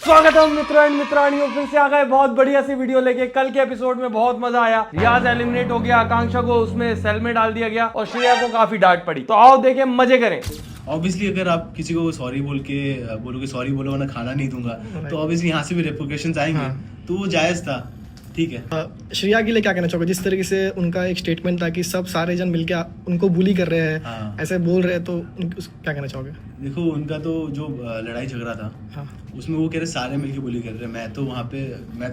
स्वागत है मित्रों एंड मित्रानियों, फिर से आ गए बहुत बढ़िया सी वीडियो लेके। कल के एपिसोड में बहुत मजा आया। रियाज एलिमिनेट हो गया, आकांक्षा को उसमें सेल में डाल दिया गया और श्रेया को काफी डांट पड़ी। तो आओ देखें, मजे करें। ऑब्वियसली अगर आप किसी को सॉरी बोलोगे सॉरी बोलो वरना खाना नहीं दूंगा, तो ऑब्वियसली यहाँ से भी रेपुटेशंस आएंगे। तो वो जायज था, ठीक है। श्रेया के लिए क्या कहना चाहोगे? जिस तरीके से उनका एक स्टेटमेंट था कि सब सारे जन मिलके उनको बुली कर रहे हैं, ऐसे बोल रहे हैं, तो क्या कहना चाहोगे? देखो, उनका तो जो लड़ाई झगड़ा था, उसमें वो कह रहे सारे मिलके बुली कर रहे हैं। मैं तो वहाँ पे मैं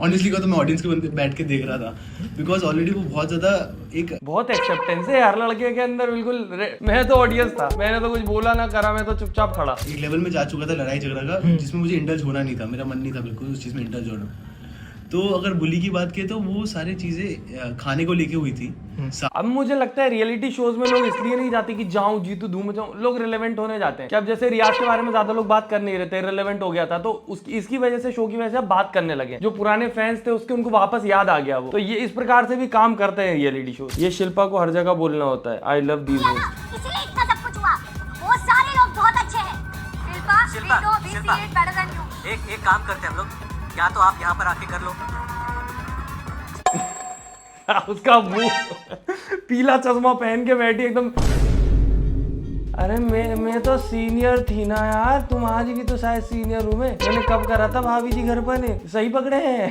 ऑनेस्टली कहता, मैं ऑडियंस के बंदे बैठ के देख रहा था, बिकॉज ऑलरेडी वो बहुत ज्यादा बहुत एक्सेप्टेंस है यार लड़के के अंदर, बिल्कुल। मैं तो ऑडियंस था, मैंने तो कुछ बोला ना करा, मैं तो चुपचाप खड़ा। एक लेवल में जा चुका था लड़ाई झगड़ा का, जिसमें मुझे इंडल्ज होना नहीं था, मेरा मन नहीं था बिल्कुल उस चीज में इंडल्ज होना। तो अगर बुली की बात करें तो वो सारी चीजें खाने को लेके हुई थी। अब मुझे लगता है रियलिटी शोज में लोग इसलिए नहीं जाते कि जाऊं जीतू धूम मचाऊं, लोग रिलेवेंट होने जाते हैं। कि अब जैसे रियाज के बारे में ज्यादा लोग बात कर नहीं रहे थे, रिलेवेंट हो गया था, तो इसकी वजह से, शो की वजह से बात करने लगे। जो पुराने फैंस थे उसके उनको वापस याद आ गया वो। तो ये इस प्रकार से भी काम करते हैं रियलिटी शो। ये शिल्पा को हर जगह बोलना होता है, आई लव दीज होस्ट। इसलिए इतना सब कुछ हुआ। वो सारे लोग बहुत अच्छे हैं। Shilpa, we see it better than you। एक काम करते हैं हम लोग, या तो आप यहाँ पर आके कर लो। उसका मुंह पीला चश्मा पहन के बैठी एकदम। अरे मैं तो सीनियर थी ना यार, तुम्हारी भी तो शायद सीनियर हूँ मैंने कब करा था भाभी जी घर पर, ने सही पकड़े हैं।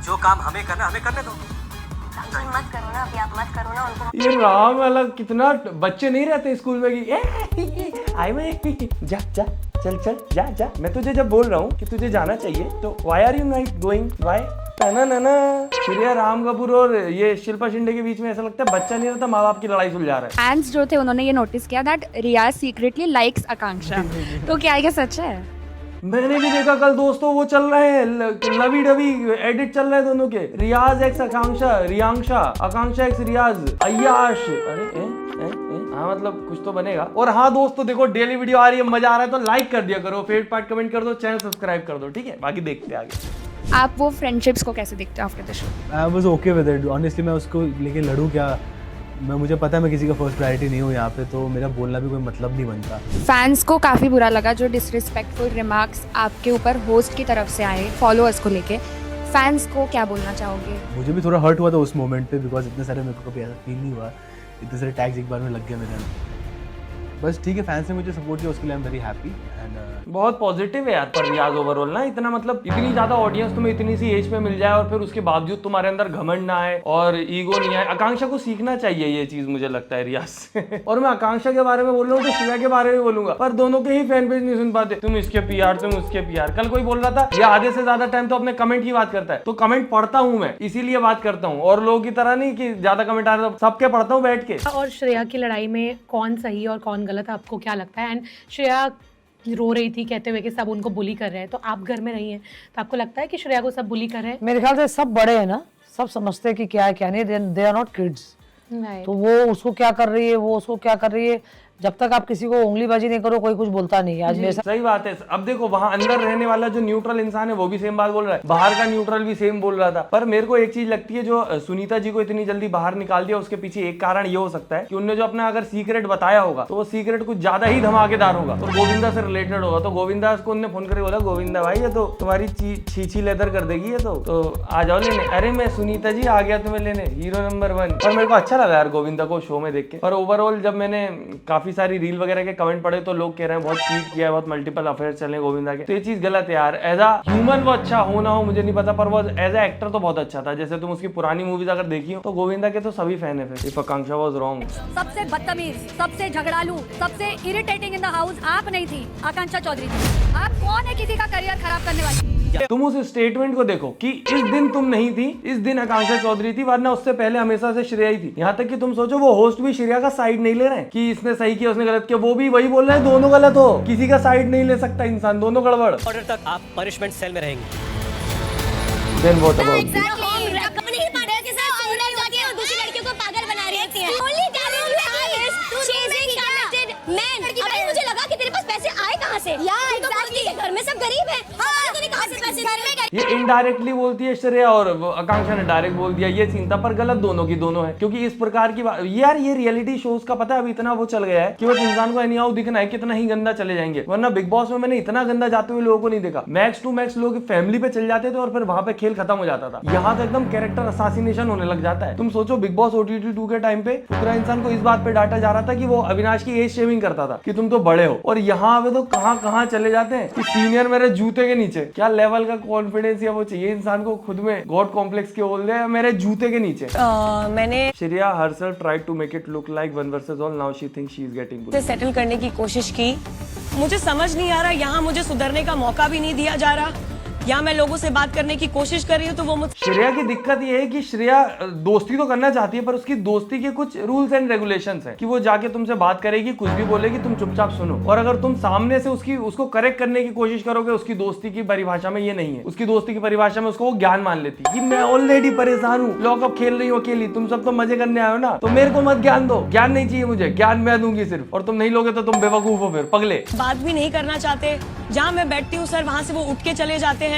जो काम हमें करना हमें करने दो। मत करो ना, अभी आप मत करो ना उनको। ये राम वाला कितना बच्चे नहीं रहते स्कूल में कि आई मैं जा जा चल चल जा जा। मैं तुझे जब बोल रहा हूँ कि तुझे जाना चाहिए तो why are you not going, why? ना श्रेया राम कपूर और ये शिल्पा शिंदे के बीच में ऐसा लगता है बच्चा नहीं रहता, माँ बाप की लड़ाई सुलझा रहा है। फैंस जो थे उन्होंने ये नोटिस किया दैट रियाज सीक्रेटली लाइक्स आकांक्षा। तो क्या ये सच है? मैंने भी देखा कल दोस्तों, वो चल रहे हैं लवी डवी एडिट चल रहे हैं दोनों के। रियाज एक्स आकांक्षा, रियांशा, आकांक्षा एक्स रियाज, अय्याश। अरे हाँ, मतलब कुछ तो बनेगा। और हाँ दोस्तों देखो, डेली वीडियो आ रही है, मजा आ रहा है तो लाइक कर दिया करो, फेवरेट पार्ट कमेंट कर दो, चैनल सब्सक्राइब कर दो, ठीक है? बाकी देखते हैं आगे। आप वो फ्रेंडशिप्स को कैसे देखते हो after the show? I was okay with it honestly. मैं उसको लेके लड़ूं क्या? मुझे पता है मैं किसी का फर्स्ट प्रायोरिटी नहीं हूँ यहाँ पे, तो मेरा बोलना भी कोई मतलब नहीं बनता। फैंस को काफी बुरा लगा जो डिसरिस्पेक्टफुल रिमार्क्स आपके ऊपर होस्ट की तरफ से आए फॉलोअर्स को लेके। फैंस को क्या बोलना चाहोगे? मुझे भी थोड़ा हर्ट हुआ था उस मोमेंट पे, बिकॉज इतने सारे मेरे को कभी ऐसा फील नहीं हुआ, इतने सारे टैग्स एक बार में लग गए मेरे। बस ठीक है, फैंस ने मुझे सपोर्ट किया, उसके लिए I am very happy and बहुत पॉजिटिव है यार पर रियाज ओवरऑल ना। इतना मतलब इतनी ज्यादा ऑडियंस तुम्हें इतनी सी एज पे मिल जाए और फिर उसके बावजूद तुम्हारे अंदर घमंड ना आए और ईगो नहीं आए। आकांक्षा को सीखना चाहिए ये चीज, मुझे लगता है रियाज से। और मैं आकांक्षा के बारे में बोल रहा हूँ तो श्रेया के बारे में बोलूंगा, पर दोनों के ही फैन पेज नहीं सुन पाते। तुम इसके पीआर, तुम उसके पीआर। कल कोई बोल रहा था ये आधे से ज्यादा टाइम तो अपने कमेंट की बात करता है, तो कमेंट पढ़ता हूँ मैं, इसीलिए बात करता हूँ। और लोगों की तरह नहीं कि ज्यादा कमेंट आ रहे तो सबके पढ़ता हूँ बैठ के। और श्रेया की लड़ाई में कौन सही और कौन गलत है, आपको क्या लगता है? एंड श्रेया रो रही थी कहते हुए कि सब उनको बुली कर रहे हैं, तो आप घर में रही हैं, तो आपको लगता है कि श्रेया को सब बुली कर रहे हैं? मेरे ख्याल से सब बड़े हैं ना, सब समझते हैं कि क्या है क्या नहीं। They are not kids. तो वो उसको क्या कर रही है, वो उसको क्या कर रही है, जब तक आप किसी को उंगलीबाजी नहीं करो कोई कुछ बोलता नहीं है। आज मेरे सही बात है। अब देखो, वहां अंदर रहने वाला जो न्यूट्रल इंसान है वो भी सेम बात बोल रहा है, बाहर का न्यूट्रल भी सेम बोल रहा था। पर मेरे को एक चीज लगती है, जो सुनीता जी को इतनी जल्दी बाहर निकाल दिया, उसके पीछे एक कारण ये हो सकता है कि उन्होंने जो अपना अगर सीक्रेट बताया होगा तो वो सीक्रेट कुछ ज्यादा ही धमाकेदार होगा, तो गोविंदा से रिलेटेड होगा। तो गोविंदा को उन्होंने फोन करके बोला, गोविंदा भाई ये तो तुम्हारी छीछी लेदर कर देगी ये तो आ जाओ लेने। अरे मैं सुनीता जी आ गया तुम्हें लेने, हीरो नंबर 1। और मेरे को अच्छा लगा यार गोविंदा को शो में देख के। और ओवरऑल जब मैंने काफी सारी रील वगैरह कमेंट पढ़े तो लोग कह रहे हैं बहुत चीट किया है, बहुत मल्टीपल अफेयर चले गोविंदा के, तो ये चीज गलत है यार। एज अ ह्यूमन वो अच्छा हो ना हो मुझे नहीं पता, पर वो एज अ एक्टर तो बहुत अच्छा था। जैसे तुम उसकी पुरानी मूवीज अगर देखी हो तो गोविंदा के तो सभी फैन है। फिर इफ आकांक्षा वाज रॉन्ग, सबसे बदतमीज, सबसे झगड़ालू, सबसे इरिटेटिंग इन द हाउस आप नहीं थी, आकांक्षा चौधरी थी। आप कौन है किसी का करियर खराब करने वाली? तुम उस स्टेटमेंट को देखो कि इस दिन तुम नहीं थी, इस दिन आकांक्षा चौधरी थी, वरना उससे पहले हमेशा से श्रेया ही थी। यहाँ तक कि तुम सोचो वो होस्ट भी श्रेया का साइड नहीं ले रहे हैं कि इसने सही किया उसने गलत किया, वो भी वही बोल रहे हैं दोनों गलत हो। किसी का साइड नहीं ले सकता इंसान, दोनों गड़बड़। ऑर्डर तक आप पनिशमेंट सेल में रहेंगे। Then what about this? अपनी ही पागल के साथ अंदर जाके और दूसरी लड़कियों को पागल बना रही है। Only talent is chasing talented men। अबे मुझे लगा कि तेरे पास पैसे आए कहाँ से? यार, घर में सब गरीब है। हाँ, तूने कहाँ से पैसे? घर में ये इनडायरेक्टली बोलती है श्रेया और आकांक्षा ने डायरेक्ट बोल दिया, ये सीन था। पर गलत दोनों की दोनों है, क्योंकि इस प्रकार की यार ये रियलिटी शोज का पता है अभी इतना वो चल गया है कि बस इंसान को एनीहाउ दिखना है, कितना ही गंदा चले जाएंगे। वरना बिग बॉस में मैंने इतना गंदा जाते हुए लोगों को नहीं देखा। मैक्स टू मैक्स लोग फैमिली पे चल जाते थे और फिर वहां पे खेल खत्म हो जाता था। यहाँ तो एकदम कैरेक्टर असासिनेशन होने लग जाता है। तुम सोचो बिग बॉस OTT 2 के टाइम पे पूरा इंसान को इस बात पे डांटा जा रहा था कि वो अविनाश की एज शेविंग करता था कि तुम तो बड़े हो, और यहाँ पे तो कहाँ चले जाते हैं कि सीनियर मेरे जूते के नीचे। क्या लेवल का कॉन्फिडेंस या वो चाहिए इंसान को खुद में, गॉड कॉम्प्लेक्स के बोल रहे मेरे जूते के नीचे। मैंने Shreya herself tried to make it look like one versus all. Now she thinks she is getting bullied. Settle करने की कोशिश की। मुझे समझ नहीं आ रहा, यहाँ मुझे सुधरने का मौका भी नहीं दिया जा रहा। यहाँ मैं लोगों से बात करने की कोशिश कर रही हूँ तो वो श्रेया की दिक्कत ये है कि श्रेया दोस्ती तो करना चाहती है, पर उसकी दोस्ती के कुछ रूल्स एंड रेगुलेशंस हैं कि वो जाके तुमसे बात करेगी, कुछ भी बोलेगी, तुम चुपचाप सुनो। और अगर तुम सामने से उसको करेक्ट करने की कोशिश करोगे, उसकी दोस्ती की परिभाषा में ये नहीं है। उसकी दोस्ती की परिभाषा में उसको वो ज्ञान मान लेती है कि मैं ऑलरेडी परेशान हूँ, लॉकअप खेल रही हूँ अकेली, तुम सब तो मजे करने आए हो ना, तो मेरे को मत ज्ञान दो। ज्ञान नहीं चाहिए मुझे, ज्ञान मैं दूंगी सिर्फ, और तुम नहीं लोगे तो तुम बेवकूफ हो, फिर पगले। बात भी नहीं करना चाहते। जहाँ मैं बैठती हूँ सर, वहाँ से वो उठ के चले जाते हैं।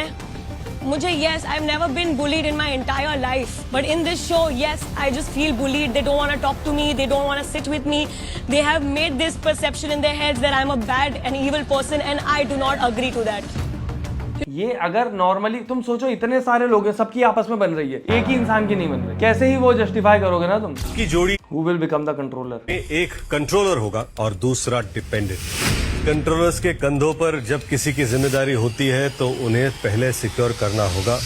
मुझे yes, I've never been bullied in my entire life, but in this show, yes, I just feel bullied. They don't want to talk to me. They don't want to sit with me. They have made this perception in their heads that I'm a bad and evil person, and I do not agree to that. ये अगर normally तुम सोचो, इतने सारे लोग हैं, सबकी आपस में बन रही है, एक ही इंसान की नहीं बन रही, कैसे ही वो जस्टिफाई करोगे ना तुम की जोड़ी। Who will become the controller? एक कंट्रोलर होगा और दूसरा डिपेंडेंट। कंट्रोलर्स के कंधों पर जब किसी की जिम्मेदारी होती है तो उन्हें पहले सिक्योर करना होगा।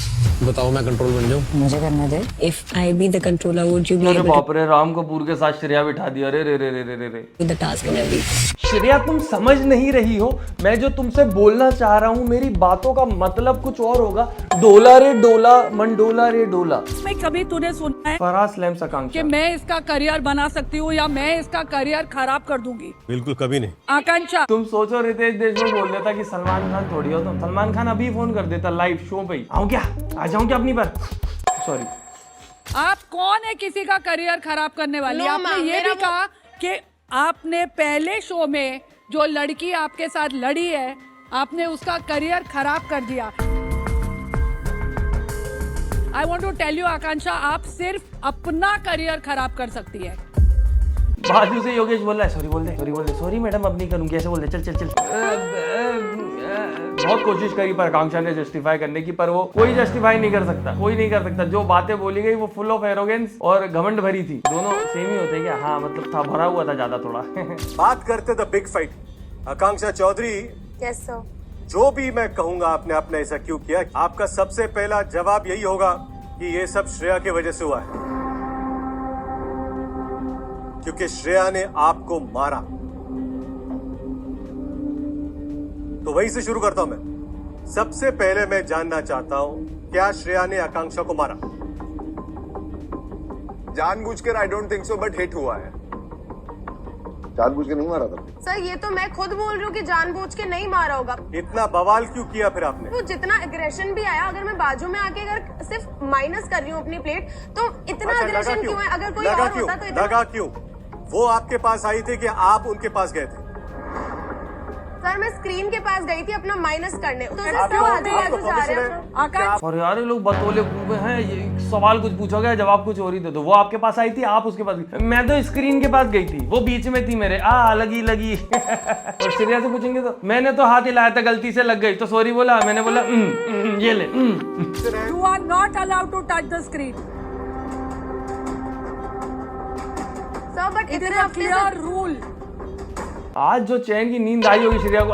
बताओ मैं कंट्रोल बन जाऊं? मुझे करने दे। If I be the controller, would you be अरे able बाप रे, राम कपूर के साथ श्रेया बिठा दिया। अरे रे रे रे रे रे रे। to do the task and everything? Shreya तुम समझ नहीं रही हो, मैं जो तुमसे बोलना चाह रहा हूँ, मेरी बातों का मतलब कुछ और होगा। डोला रे डोला, मंडोला रे डोला। इसमें कभी तूने सुना है फराज स्लैम्स आकांक्षा कि मैं इसका करियर बना सकती हूँ या मैं इसका करियर खराब कर दूंगी? बिल्कुल कभी नहीं। आकांक्षा, तुम सोचो रितेश देशमुख बोल देता कि सलमान खान थोड़ी हो तुम, सलमान खान अभी फोन कर देता लाइव शो पे, आऊं क्या, आ जाऊं क्या अपनी पर। सॉरी, आप कौन है किसी का करियर खराब करने वाली? No, आपने ma'am, ये भी मेरा कहा कि आपने पहले शो में जो लड़की आपके साथ लड़ी है, आपने उसका करियर खराब कर दिया। I want to tell you Akanksha, आप सिर्फ अपना करियर खराब कर सकती है। बाजू से योगेश बोल रहा है, सॉरी बोल दे, सॉरी मैडम अब नहीं करूंगी, ऐसे बोल दे, चल। बहुत कोशिश करी पर आकांक्षा ने जस्टिफाई करने की, पर वो कोई जस्टिफाई नहीं कर सकता। जो बातें बोली गई वो फुल ऑफ एरोगेंस और घमंड भरी थी। दोनों सेम ही होते क्या? हाँ, मतलब था, भरा हुआ था ज्यादा थोड़ा। बात करते the big fight. Akanksha Chaudhary, Yes, sir. जो भी मैं कहूंगा आपने अपने ऐसा क्यों किया, आपका सबसे पहला जवाब यही होगा कि ये सब श्रेया की वजह से हुआ है, क्योंकि श्रेया ने आपको मारा। तो वहीं से शुरू करता हूं मैं। सबसे पहले मैं जानना चाहता हूं, क्या श्रेया ने आकांक्षा को मारा? जानबूझकर I don't think so, but hit हुआ है। जानबूझ के नहीं मारा था सर, ये तो मैं खुद बोल रही हूँ कि जानबूझ के नहीं मारा होगा। इतना बवाल क्यों किया फिर आपने? वो जितना एग्रेशन भी आया, अगर मैं बाजू में आके अगर सिर्फ माइनस कर रही हूँ अपनी प्लेट, तो इतना एग्रेशन क्यों है? अगर कोई और होता तो इतना लगा क्यों? वो आपके पास आई थी कि आप उनके पास गए थे? सर, मैं स्क्रीन के पास गई थी अपना माइनस करने। तो और यार ये लोग बतौले खूब हैं, ये सवाल कुछ पूछा गया, जवाब कुछ और ही दे दो। वो आपके पास आई थी, आप उसके पास गई। मैं तो स्क्रीन के पास गई थी, वो बीच में थी मेरे। लगी। और श्रेया से पूछेंगे तो मैंने तो हाथ हिलाया था, गलती से लग गई तो सॉरी बोला। मैंने बोला ये ले। You are not allowed to touch the screen sir, but it is a clear rule. आज जो चैन की नींद आई होगी श्रेया को,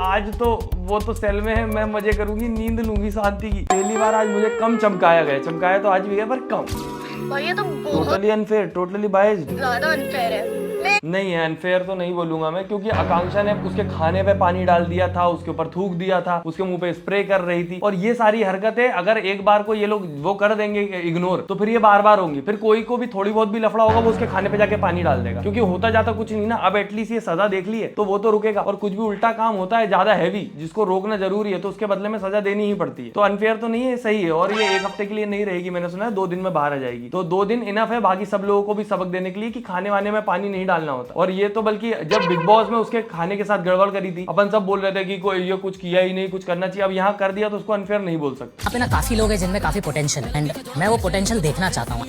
आज तो वो तो सेल में है, मैं मजे करूंगी, नींद लूंगी शांति की। पहली बार आज मुझे कम चमकाया तो आज भी है, पर कम। ये तो टोटली अनफेयर, टोटली बायस्ड। ज्यादा अनफेयर है। नहीं है, अनफेयर तो नहीं बोलूंगा मैं, क्योंकि आकांक्षा ने उसके खाने पे पानी डाल दिया था, उसके ऊपर थूक दिया था, उसके मुंह पे स्प्रे कर रही थी, और ये सारी हरकतें अगर एक बार को ये लोग वो कर देंगे इग्नोर, तो फिर ये बार बार होंगी। फिर कोई को भी थोड़ी बहुत भी लफड़ा होगा, वो उसके खाने पे जाके पानी डाल देगा, क्योंकि होता जाता कुछ नहीं ना। अब एटलीस्ट ये सजा देख ली है तो वो तो रुकेगा, और कुछ भी उल्टा काम होता है ज्यादा हैवी जिसको रोकना जरूरी है, तो उसके बदले में सजा देनी ही पड़ती है। तो अनफेयर तो नहीं है, सही है। और ये एक हफ्ते के लिए नहीं रहेगी, मैंने सुना है 2 दिन में बाहर आ जाएगी, तो 2 दिन इनफ है बाकी सब लोगों को भी सबक देने के लिए कि खाने वाने में पानी नहीं डालना होता। और ये तो बल्कि जब बिग बॉस में उसके खाने के साथ गड़बड़ करी थी, अपन सब बोल रहे थे कि कोई ये कुछ किया ही नहीं, कुछ करना चाहिए। अब यहाँ कर दिया तो उसको अनफेयर नहीं बोल सकते। यहाँ पे ना काफी लोग हैं जिनमें काफी पोटेंशियल है एंड मैं वो पोटेंशियल देखना चाहता हूँ।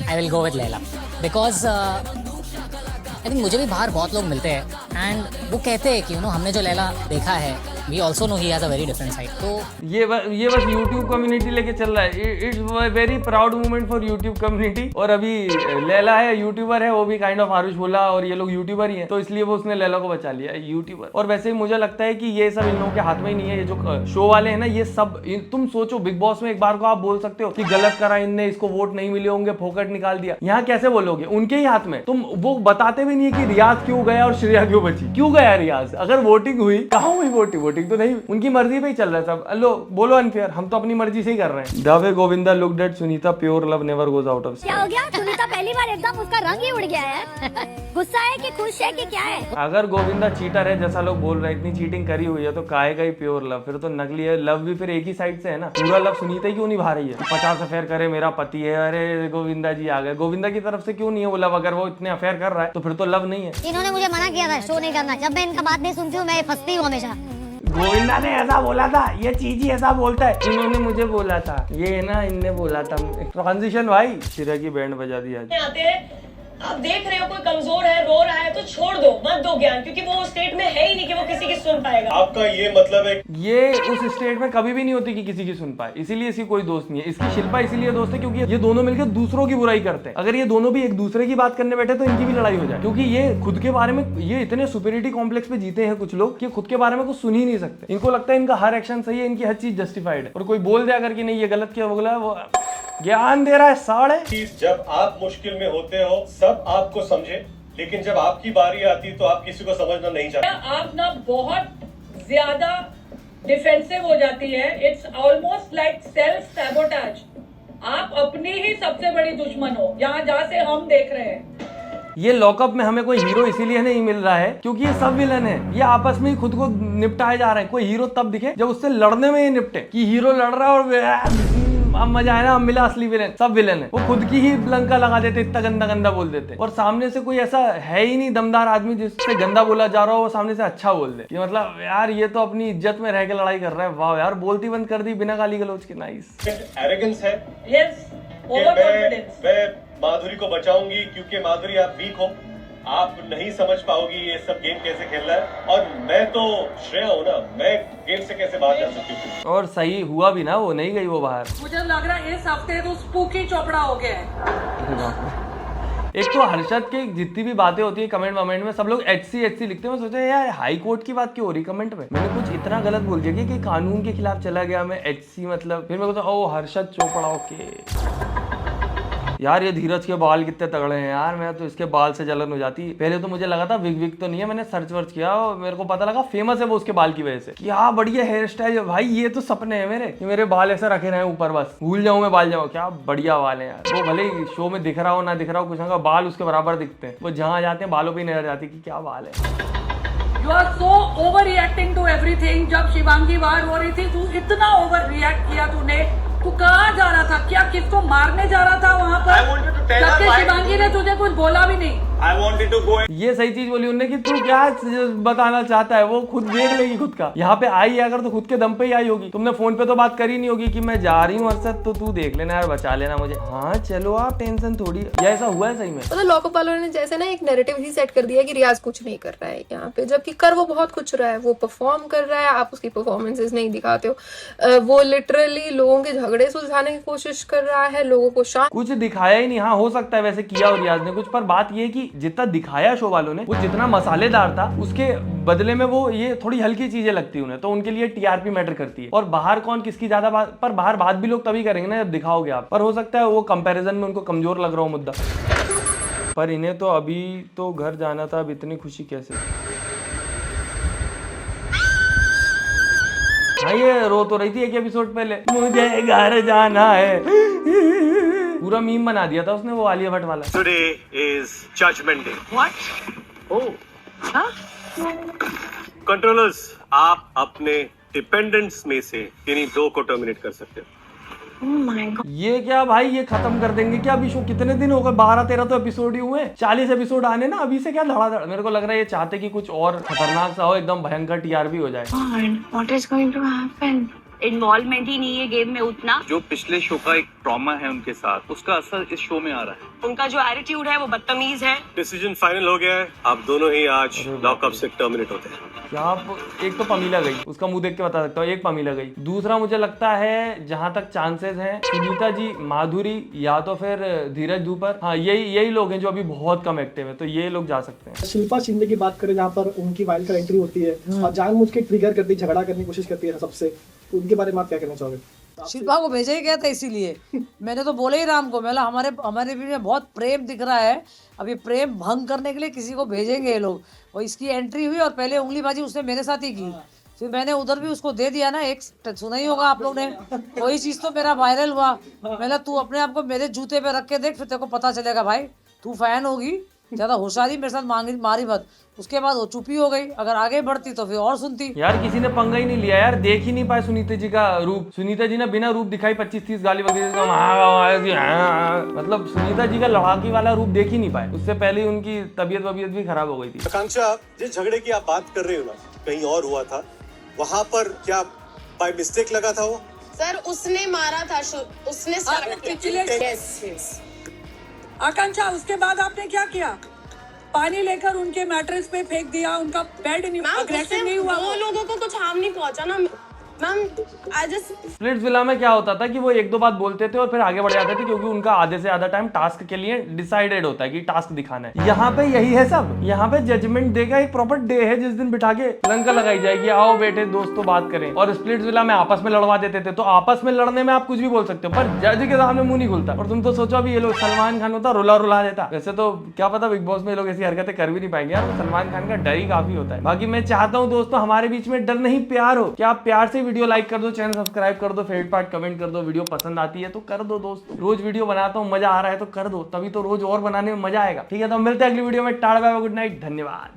I will go with Laila because I think मुझे भी बाहर बहुत लोग मिलते हैं एंड वो कहते हैं कि हमने जो लैला देखा है we also know he has a very different side. तो ये बस यूट्यूब कम्युनिटी लेके चल रहा है। It's very proud moment for YouTube community. और अभी लैला है, यूट्यूबर है, वो भी काइंड ऑफ आरुष बोला और ये लोग यूट्यूबर ही है, तो इसलिए वो उसने लैला को बचा लिया यूट्यूबर। और वैसे ही मुझे लगता है कि ये सब इन लोगों के हाथ में ही नहीं है। ये जो शो वाले हैं ना, ये सब तुम सोचो, बिग बॉस में एक बार को आप बोल सकते हो कि गलत करा इनने, इसको वोट नहीं मिले होंगे, फोकट निकाल दिया। यहाँ कैसे बोलोगे? उनके ही हाथ में। तुम वो बताते भी नहीं है कि रियाज क्यों गया और श्रेया क्यों बची, क्यों गया रियाज? अगर वोटिंग हुई, कहाँ हुई वोटिंग तो नहीं, उनकी मर्जी पे ही चल रहा है सब। लो बोलो अनफेयर, हम तो अपनी मर्जी से ही कर रहे हैं। The way Govinda looked at Sunita, pure love never goes out of. क्या हो गया? सुनीता पहली बार एकदम उसका रंग ही उड़ गया है। गुस्सा है कि खुश है कि क्या है? अगर गोविंदा चीटर है जैसा लोग बोल रहे हैं, इतनी चीटिंग करी हुई है, तो काहे का ही प्योर लव? फिर तो नकली है। लव भी फिर एक ही साइड से है ना। पूरा लव सुनीता ही क्यों निभा रही है? 50 अफेयर करे मेरा पति है, अरे गोविंदा जी आ गए। गोविंदा की तरफ से क्यों नहीं है वो लव? अगर वो इतने अफेयर कर रहा है तो फिर तो लव नहीं है। इन्होंने मुझे मना किया था शो नहीं करना। जब मैं इनका बात नहीं सुनती हूँ मैं फंसती हूँ हमेशा। गोविंदा ने ऐसा बोला था, ये चीज ही ऐसा बोलता है। इन्होंने मुझे बोला था, ये ना इनने बोला था। ट्रांजिशन भाई, शिरा की बैंड बजा दी आज। आते हैं, आप देख रहे हो कोई कमजोर है, रो रहा है, तो छोड़ दो, मत दो ज्ञान, क्योंकि वो स्टेट में है ही नहीं कि वो किसी की सुन पाएगा। आपका ये मतलब है? ये उस स्टेट में कभी भी नहीं होती कि किसी की सुन पाए, इसीलिए इसकी कोई दोस्त नहीं है। इसकी शिल्पा इसीलिए दोस्त है क्योंकि ये दोनों मिलकर दूसरों की बुराई करते हैं। अगर ये दोनों भी एक दूसरे की बात करने बैठे तो इनकी भी लड़ाई हो जाए, क्योंकि ये खुद के बारे में, ये इतने सुपीरियरिटी कॉम्प्लेक्स पे जीते हैं कुछ लोग कि खुद के बारे में कुछ सुन ही नहीं सकते। इनको लगता है इनका हर एक्शन सही है, इनकी हर चीज जस्टिफाइड है, और कोई बोल दिया अगर कि नहीं ये गलत किया, वो ज्ञान दे रहा है साढ़े। जब आप मुश्किल में होते हो सब आपको समझे, लेकिन जब आपकी बारी आती तो आप किसी को समझना नहीं चाहते। आप ना बहुत ज्यादा डिफेंसिव हो जाती है। It's almost like self sabotage. आप अपनी ही सबसे बड़ी दुश्मन हो, जहाँ से हम देख रहे हैं। ये लॉकअप में हमें कोई हीरो इसीलिए नहीं मिल रहा है क्योंकि ये सब विलन है। ये आपस में ही खुद को निपटाए जा रहे हैं। कोई हीरो तब दिखे जब उससे लड़ने में ये निपटे, कि हीरो लड़ रहा है और अब मजा है ना, अब मिला असली विलन। सब विलन है, वो खुद की ही लंका लगा देते, इतना गंदा गंदा बोल देते, और सामने से कोई ऐसा है ही नहीं दमदार आदमी जिससे गंदा बोला जा रहा हो वो सामने से अच्छा बोल दे। कि मतलब यार ये तो अपनी इज्जत में रह के लड़ाई कर रहा है। वाह यार, बोलती बंद कर दी बिना गाली गलौज के। नाइस। एरोगेंस है। Yes, over confidence. मैं माधुरी को बचाऊंगी क्योंकि माधुरी आप वीक हो, आप नहीं समझ पाओगी ये सब गेम कैसे खेलना है, और मैं तो श्रेया हूँ ना, मैं गेम से कैसे बाहर जा सकती हूँ। और सही हुआ भी ना, वो नहीं गई वो बाहर। मुझे लग रहा है इस हफ्ते तो स्पूकी चोपड़ा हो गया है। एक तो हर्षद के जितनी भी बातें होती है कमेंट वमेंट में सब लोग HC लिखते हैं। मैं सोचा यार हाई कोर्ट की बात क्यों हो रही कमेंट में? मैंने कुछ इतना गलत बोल दिया कि कानून के खिलाफ चला गया मैं, HC मतलब। फिर मेरे को ओ हर्षद चोपड़ा, ओके। यार ये धीरज के बाल कितने तगड़े हैं यार, मैं तो इसके बाल से जलन हो जाती। पहले तो मुझे लगा था विग तो नहीं है, मैंने सर्च वर्च किया और मेरे को पता लगा फेमस है वो उसके बाल की वजह से। क्या बढ़िया हेयर स्टाइल है भाई, ये तो सपने हैं मेरे कि मेरे बाल ऐसे रखे रहे ऊपर, बस भूल जाऊं मैं बाल जाऊं। क्या बढ़िया बाल है यार। वो भले ही शो में दिख रहा हो ना दिख रहा हो, कुछ ना बाल उसके बराबर दिखते हैं। वो जहाँ जाते हैं बालों पर ही नजर जाती कि क्या बाल है। You are so overreacting to everything. जब शिवांगी बाहर हो रही थी तू इतना ओवर रिएक्ट किया तूने। तू कहाँ जा रहा था? क्या किसको मारने जा रहा था वहाँ पर? जबकि शिवांगी ने तुझे कुछ बोला भी नहीं। I wanted to go. ये सही चीज बोली उन्होंने कि तू क्या बताना चाहता है, वो खुद देख लेगी खुद का। यहाँ पे आई है अगर तो खुद के दम पे ही आई होगी। तुमने फोन पे तो बात करी नहीं होगी कि मैं जा रही हूँ हर्षद, तो तू देख लेना यार, बचा लेना मुझे। हाँ चलो आप टेंशन थोड़ी, ये ऐसा हुआ है सही में। मतलब लॉकअप वालों ने जैसे ना एक नैरेटिव ही सेट कर दिया कि रियाज कुछ नहीं कर रहा है यहाँ पे, जबकि कर वो बहुत कुछ रहा है। वो परफॉर्म कर रहा है, आप उसकी परफॉर्मेंसेस नहीं दिखाते हो। वो लिटरली लोगों के झगड़े सुलझाने की कोशिश कर रहा है, लोगों को शांत। कुछ दिखाया ही नहीं। हाँ हो सकता है वैसे किया और रियाज ने कुछ, पर बात ये कि जितना दिखाया शो वालों ने वो जितना मसालेदार था उसके बदले में वो ये थोड़ी हल्की चीजें लगती उन्हें, तो उनके लिए टीआरपी मैटर करती है। और बाहर कौन किसकी ज्यादा बात, पर बाहर बात भी लोग तभी करेंगे ना जब दिखाओगे आप। पर हो सकता है वो कंपैरिजन में उनको कमजोर लग रहा हो मुद्दा। पर इन्हें तो अभी तो घर जाना था, अब इतनी खुशी कैसे? हाँ ये रो तो रही थी एक एपिसोड पहले, मुझे घर जाना है। पूरा मीम बना दिया था उसने वो आलिया भट्ट वाला। Today is judgement day. What? Oh, controllers, आप अपने डिपेंडेंट्स में से किन्हीं 2 को टर्मिनेट कर सकते हो। ये क्या भाई, ये खत्म कर देंगे क्या अभी शो? कितने दिन हो गए, 12-13 तो एपिसोड ही हुए, 40 एपिसोड आने ना, अभी से क्या धड़ाधड़। मेरे को लग रहा है ये चाहते कि कुछ और खतरनाक सा हो, एकदम भयंकर टीआरपी हो जाए। What is going to happen? Involvement ही नहीं है गेम में उतना। जो पिछले शो का एक ट्रॉमा है उनके साथ, उसका असर इस शो में आ रहा है। उनका जो एटीट्यूड है वो बदतमीज है। डिसीजन फाइनल हो गया है, आप दोनों ही आज लॉकअप से टर्मिनेट होते हैं। क्या आप, एक तो पमीला गई, उसका मुंह देख के बता सकता हूँ, एक पमीला गई। दूसरा मुझे लगता है जहाँ तक चांसेस हैं, सुनीता जी, माधुरी या तो फिर धीरज धूपर, हाँ यही लोग हैं जो अभी बहुत कम एक्टिव है, तो ये लोग जा सकते हैं। शिल्पा शिंदे की बात करें, जहाँ पर उनकी वाइल्ड कार्ड एंट्री होती है और जानबूझ के ट्रिगर करती, झगड़ा करने की कोशिश करती है सबसे, तो उनके बारे में आप क्या कहना चाहोगे? शिल्पा को भेजा ही गया था इसीलिए। मैंने तो बोला ही राम को, मैं हमारे बीच में बहुत प्रेम दिख रहा है, अब ये प्रेम भंग करने के लिए किसी को भेजेंगे ये लोग। और इसकी एंट्री हुई और पहले उंगलीबाजी उसने मेरे साथ ही की, फिर मैंने उधर भी उसको दे दिया ना। एक सुना ही होगा आप लोग ने, वही चीज तो मेरा वायरल हुआ। मैंने तू अपने आप को मेरे जूते पे रख के देख, फिर तेरे को पता चलेगा भाई। तू फैन होगी, ज्यादा होशियारी मेरे साथ मारी मत। उसके बाद वो चुपी हो गई, अगर आगे बढ़ती तो फिर और सुनती। यार किसी ने पंगा ही नहीं लिया यार, देख ही नहीं पाए सुनीता जी का रूप। सुनीता जी ने बिना रूप दिखाई 25-30 गाली वगैरह, मतलब सुनीता जी का लड़ाकी वाला रूप देख ही नहीं पाए। उससे पहले ही उनकी तबीयत भी खराब हो गई थी। आकांक्षा, जिस झगड़े की आप बात कर रहे हो ना, कहीं और हुआ था, वहाँ पर क्या बाय मिस्टेक लगा था वो? सर उसने मारा था, उसने आकांक्षा, उसके बाद आपने क्या किया? पानी लेकर उनके मैट्रेस पे फेंक दिया, उनका बेड अग्रेसिव नहीं हुआ? वो लोगों को कुछ हार्म नहीं पहुंचा ना मैम। स्प्लिट्स विला में क्या होता था कि वो 1-2 बात बोलते थे और फिर आगे बढ़ जाते थे, क्योंकि उनका आधे से ज्यादा टाइम टास्क के लिए डिसाइडेड होता है कि टास्क दिखाना है। यहाँ पे यही है सब, यहाँ पे जजमेंट देगा, एक प्रॉपर डे है जिस दिन बिठा के लंका लगाई जाएगी, आओ बेटे दोस्तों बात करें। और स्प्लिट्स विला में आपस में लड़वा देते थे, तो आपस में लड़ने में आप कुछ भी बोल सकते हो, पर जज के सामने मुंह नहीं खुलता। और तुम तो सोचो अभी ये लोग, सलमान खान होता रुला देता। वैसे तो क्या पता बिग बॉस में लोग ऐसी हरकतें कर भी नहीं पाएंगे यार, सलमान खान का डर ही काफी होता है। बाकी मैं चाहता हूँ दोस्तों हमारे बीच में डर नहीं प्यार हो, क्या आप प्यार से वीडियो लाइक कर दो, चैनल सब्सक्राइब कर दो, फेवरेट पार्ट कमेंट कर दो, वीडियो पसंद आती है तो कर दो दोस्त। रोज वीडियो बनाता हूँ, मजा आ रहा है तो कर दो, तभी तो रोज और बनाने में मजा आएगा। ठीक है, तो मिलते हैं अगली वीडियो में। Tata bye bye, good night, धन्यवाद।